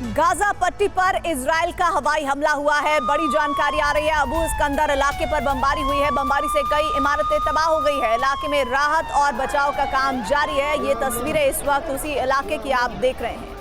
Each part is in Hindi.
गाजा पट्टी पर इजराइल का हवाई हमला हुआ है। बड़ी जानकारी आ रही है। अबू सिकंदर इलाके पर बमबारी हुई है। बमबारी से कई इमारतें तबाह हो गई है। इलाके में राहत और बचाव का काम जारी है। ये तस्वीरें इस वक्त उसी इलाके की आप देख रहे हैं।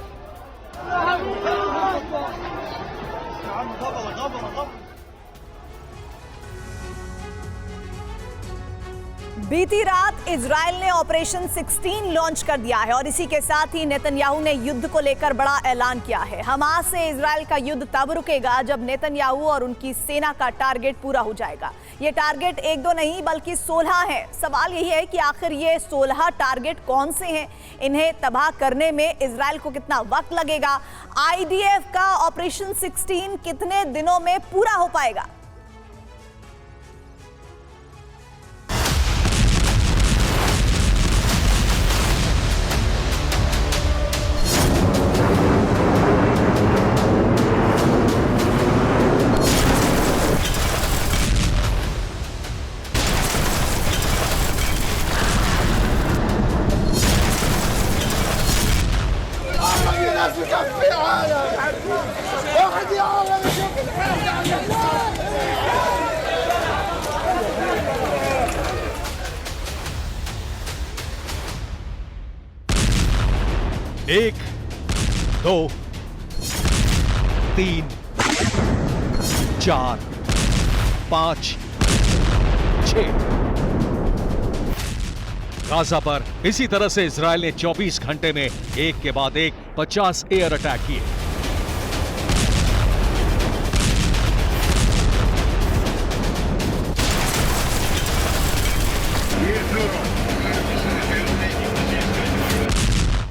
बीती रात इजराइल ने ऑपरेशन 16 लॉन्च कर दिया है और इसी के साथ ही नेतन्याहू ने युद्ध को लेकर बड़ा ऐलान किया है। हमास से इजराइल का युद्ध तब रुकेगा जब नेतन्याहू और उनकी सेना का टारगेट पूरा हो जाएगा। ये टारगेट एक दो नहीं बल्कि 16 है। सवाल यही है कि आखिर ये 16 टारगेट कौन से हैं? इन्हें तबाह करने में इजराइल को कितना वक्त लगेगा? IDF का ऑपरेशन 16 कितने दिनों में पूरा हो पाएगा? एक, दो, तीन, चार, पांच, छह। गाजा पर इसी तरह से इजराइल ने 24 घंटे में एक के बाद एक 50 एयर अटैक किए।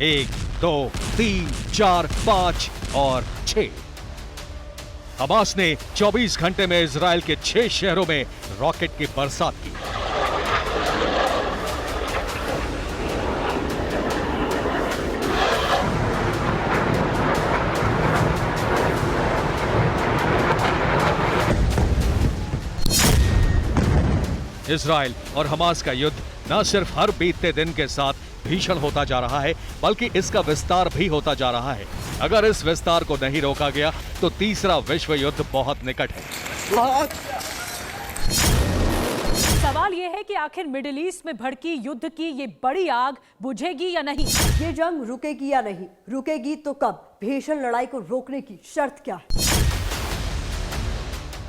एक, दो, तीन, चार, पांच और 6। हमास ने 24 घंटे में इजराइल के 6 शहरों में रॉकेट की बरसात की। इजराइल और हमास का युद्ध न सिर्फ हर बीतते दिन के साथ भीषण होता जा रहा है बल्कि इसका विस्तार भी होता जा रहा है। अगर इस विस्तार को नहीं रोका गया तो तीसरा विश्व युद्ध बहुत निकट है। सवाल यह है कि आखिर मिडिल ईस्ट में भड़की युद्ध की ये बड़ी आग बुझेगी या नहीं? ये जंग रुकेगी या नहीं? रुकेगी तो कब? भीषण लड़ाई को रोकने की शर्त क्या है?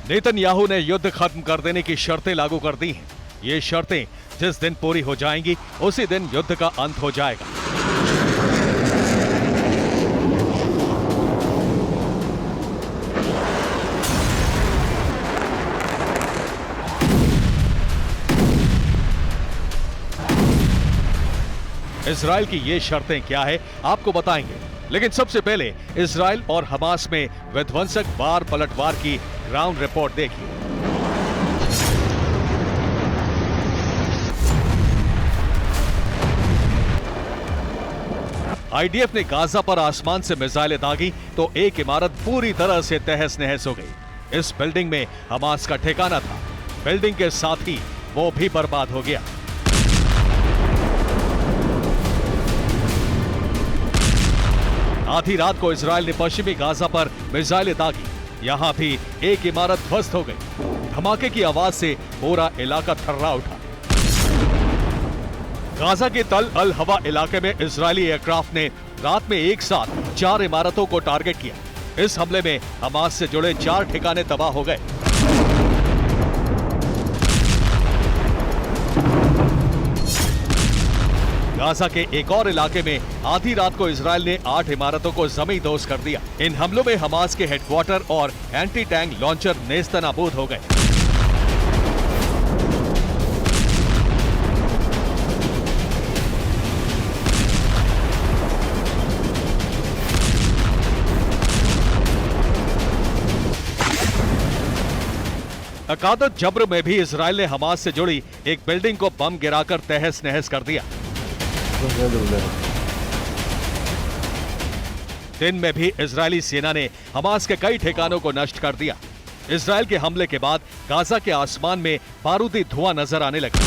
नेतन्याहू ने युद्ध खत्म कर देने की शर्तें लागू कर दी हैं। ये शर्तें जिस दिन पूरी हो जाएंगी उसी दिन युद्ध का अंत हो जाएगा। इजराइल की ये शर्तें क्या है आपको बताएंगे, लेकिन सबसे पहले इजराइल और हमास में विध्वंसक वार पलटवार की ग्राउंड रिपोर्ट देखिए। IDF ने गाजा पर आसमान से मिसाइलें दागी तो एक इमारत पूरी तरह से तहस नहस हो गई। इस बिल्डिंग में हमास का ठिकाना था। बिल्डिंग के साथ ही वो भी बर्बाद हो गया। आधी रात को इजराइल ने पश्चिमी गाजा पर मिसाइलें दागी। यहां भी एक इमारत ध्वस्त हो गई। धमाके की आवाज से पूरा इलाका थर्रा उठा। गाजा के तल अल हवा इलाके में इजरायली एयरक्राफ्ट ने रात में एक साथ 4 इमारतों को टारगेट किया। इस हमले में हमास से जुड़े 4 ठिकाने तबाह हो गए। गाजा के एक और इलाके में आधी रात को इजराइल ने 8 इमारतों को जमींदोज कर दिया। इन हमलों में हमास के हेडक्वार्टर और एंटी टैंक लॉन्चर नेस्तनाबूद हो गए। अकादत जब्र में भी इजराइल ने हमास से जुड़ी एक बिल्डिंग को बम गिराकर तहस नहस कर दिया। दिन में भी इजरायली सेना ने हमास के कई ठिकानों को नष्ट कर दिया। इजराइल के हमले के बाद गाजा के आसमान में बारूदी धुआं नजर आने लगा।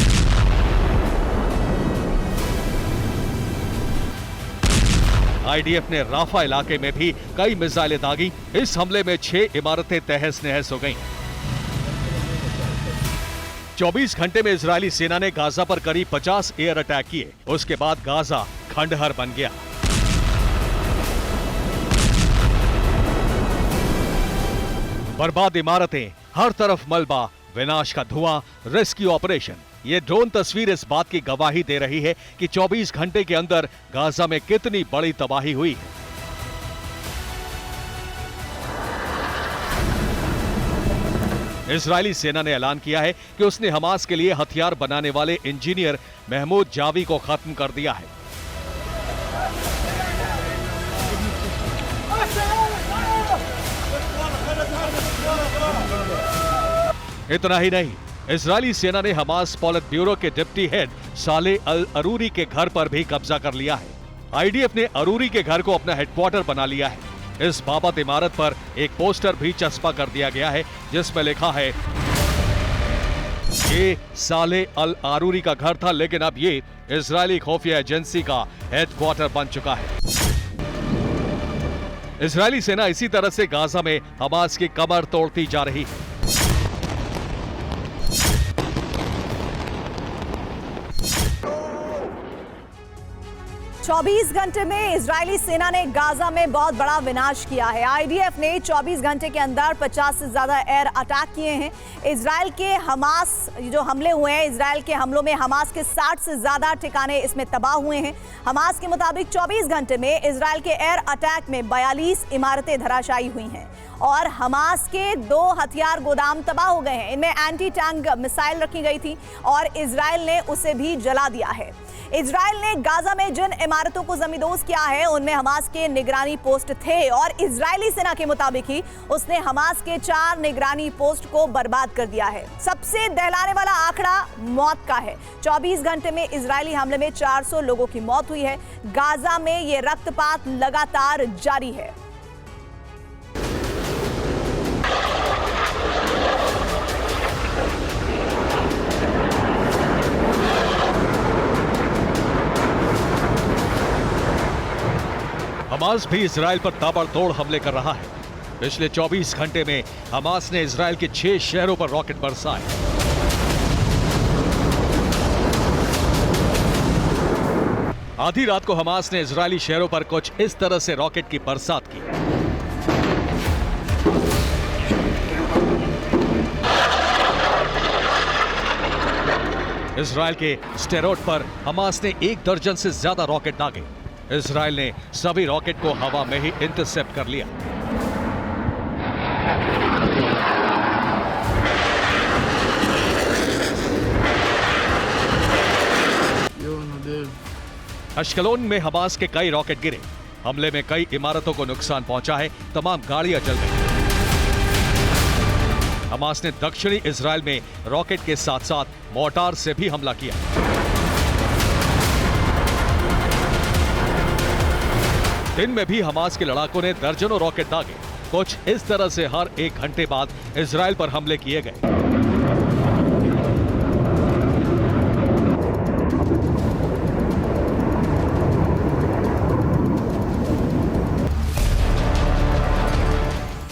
आईडीएफ ने राफा इलाके में भी कई मिसाइलें दागी। इस हमले में 6 इमारतें तहस नहस हो गईं। 24 घंटे में इजरायली सेना ने गाजा पर करीब 50 एयर अटैक किए। उसके बाद गाजा खंडहर बन गया। बर्बाद इमारतें, हर तरफ मलबा, विनाश का धुआं, रेस्क्यू ऑपरेशन। ये ड्रोन तस्वीर इस बात की गवाही दे रही है कि 24 घंटे के अंदर गाजा में कितनी बड़ी तबाही हुई है। इजरायली सेना ने ऐलान किया है कि उसने हमास के लिए हथियार बनाने वाले इंजीनियर महमूद जावी को खत्म कर दिया है। इतना ही नहीं, इजरायली सेना ने हमास पॉलिट ब्यूरो के डिप्टी हेड साले अल अरूरी के घर पर भी कब्जा कर लिया है। आईडीएफ ने अरूरी के घर को अपना हेडक्वार्टर बना लिया है। इस बाबत इमारत पर एक पोस्टर भी चस्पा कर दिया गया है जिसमें लिखा है, ये साले अल अरूरी का घर था, लेकिन अब ये इजरायली खुफिया एजेंसी का हेडक्वार्टर बन चुका है। इजरायली सेना इसी तरह से गाजा में हमास की कमर तोड़ती जा रही है। चौबीस घंटे में इजरायली सेना ने गाजा में बहुत बड़ा विनाश किया है। आईडीएफ ने 24 घंटे के अंदर 50 से ज्यादा एयर अटैक किए हैं। इजरायल के हमास जो हमले हुए हैं, इजरायल के हमलों में हमास के 60 से ज्यादा ठिकाने इसमें तबाह हुए हैं। हमास के मुताबिक 24 घंटे में इजरायल के एयर अटैक में 42 इमारतें धराशायी हुई हैं और हमास के 2 हथियार गोदाम तबाह हो गए हैं। इनमें एंटी टैंक मिसाइल रखी गई थी और इजरायल ने उसे भी जला दिया है। इजरायल ने गाजा में जिन इमारतों को जमींदोज किया है उनमें हमास के निगरानी पोस्ट थे और इजरायली सेना के मुताबिक ही उसने हमास के 4 निगरानी पोस्ट को बर्बाद कर दिया है। सबसे दहलाने वाला आंकड़ा मौत का है। 24 घंटे में इजरायली हमले में 400 लोगों की मौत हुई है। गाजा में ये रक्तपात लगातार जारी है। हमास भी इजरायल पर ताबड़तोड़ हमले कर रहा है। पिछले 24 घंटे में हमास ने इजरायल के 6 शहरों पर रॉकेट बरसाए। आधी रात को हमास ने इजरायली शहरों पर कुछ इस तरह से रॉकेट की बरसात की। इजरायल के स्टेरोट पर हमास ने 1 दर्जन से ज्यादा रॉकेट दागे। इजरायल ने सभी रॉकेट को हवा में ही इंटरसेप्ट कर लिया। अश्कलोन में हमास के कई रॉकेट गिरे। हमले में कई इमारतों को नुकसान पहुंचा है। तमाम गाड़ियां जल गई। हमास ने दक्षिणी इजरायल में रॉकेट के साथ साथ मोर्टार से भी हमला किया। दिन में भी हमास के लड़ाकों ने दर्जनों रॉकेट दागे। कुछ इस तरह से हर 1 घंटे बाद इजरायल पर हमले किए गए।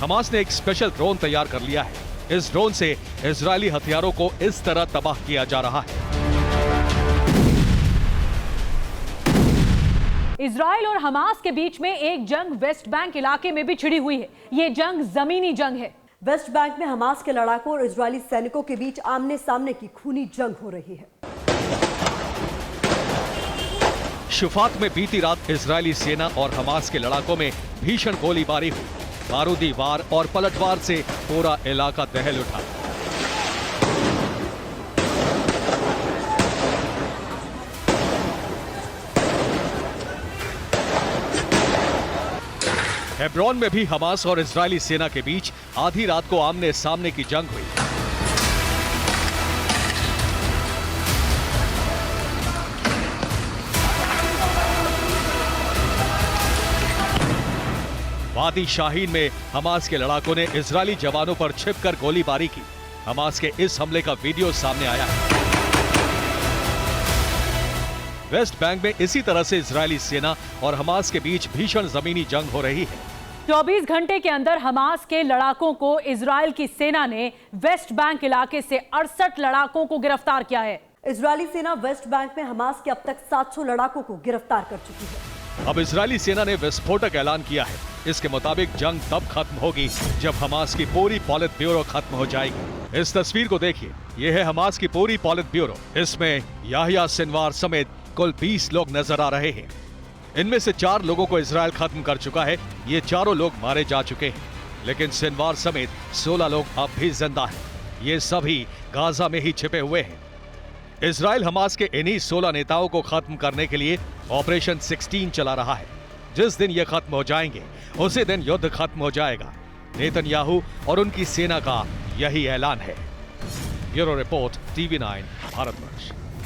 हमास ने एक स्पेशल ड्रोन तैयार कर लिया है। इस ड्रोन से इजरायली हथियारों को इस तरह तबाह किया जा रहा है। इजराइल और हमास के बीच में एक जंग वेस्ट बैंक इलाके में भी छिड़ी हुई है। ये जंग जमीनी जंग है। वेस्ट बैंक में हमास के लड़ाकों और इजरायली सैनिकों के बीच आमने सामने की खूनी जंग हो रही है। शुफात में बीती रात इजरायली सेना और हमास के लड़ाकों में भीषण गोलीबारी हुई। बारूदी वार और पलटवार से पूरा इलाका दहल उठा। हेब्रोन में भी हमास और इजरायली सेना के बीच आधी रात को आमने सामने की जंग हुई। वादी शाहीन में हमास के लड़ाकों ने इजरायली जवानों पर छिपकर गोलीबारी की। हमास के इस हमले का वीडियो सामने आया है। वेस्ट बैंक में इसी तरह से इजरायली सेना और हमास के बीच भीषण जमीनी जंग हो रही है। 24 घंटे के अंदर हमास के लड़ाकों को इजरायल की सेना ने वेस्ट बैंक इलाके से 68 लड़ाकों को गिरफ्तार किया है। इजरायली सेना वेस्ट बैंक में हमास के अब तक 700 लड़ाकों को गिरफ्तार कर चुकी है। अब इजरायली सेना ने विस्फोटक ऐलान किया है। इसके मुताबिक जंग तब खत्म होगी जब हमास की पूरी पॉलिट ब्यूरो खत्म हो जाएगी। इस तस्वीर को देखिए, यह है हमास की पूरी पॉलिट ब्यूरो। इसमें याहिया सिनवार समेत कुल 20 लोग नजर आ रहे हैं। इनमें से 4 लोगों को इजरायल खत्म कर चुका है। ये चारों लोग मारे जा चुके हैं, लेकिन सिनवार समेत 16 लोग अब भी जिंदा हैं। ये सभी गाजा में ही छिपे हुए हैं। इजरायल हमास के इन्हीं 16 नेताओं को खत्म करने के लिए ऑपरेशन 16 चला रहा है। जिस दिन ये खत्म हो जाएंगे उसी दिन युद्ध खत्म हो जाएगा। नेतन्याहू और उनकी सेना का यही ऐलान है। Bureau report, TV9 Bharatvarsh.